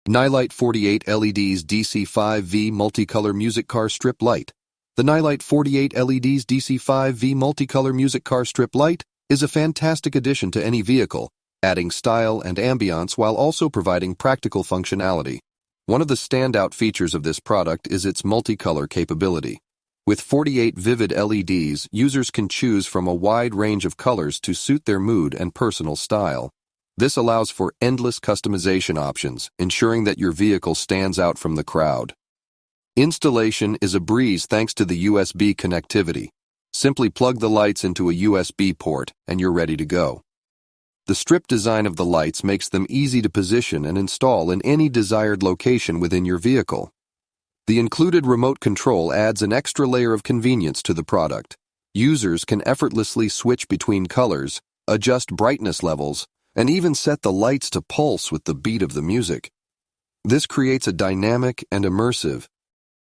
Nilight 48 LEDs DC5V Multicolor Music Car Strip Light. The Nilight 48 LEDs DC5V Multicolor Music Car Strip Light is a fantastic addition to any vehicle, adding style and ambiance while also providing practical functionality. One of the standout features of this product is its multicolor capability. With 48 vivid LEDs, users can choose from a wide range of colors to suit their mood and personal style. This allows for endless customization options, ensuring that your vehicle stands out from the crowd. Installation is a breeze thanks to the USB connectivity. Simply plug the lights into a USB port and you're ready to go. The strip design of the lights makes them easy to position and install in any desired location within your vehicle. The included remote control adds an extra layer of convenience to the product. Users can effortlessly switch between colors, adjust brightness levels, and even set the lights to pulse with the beat of the music. This creates a dynamic and immersive,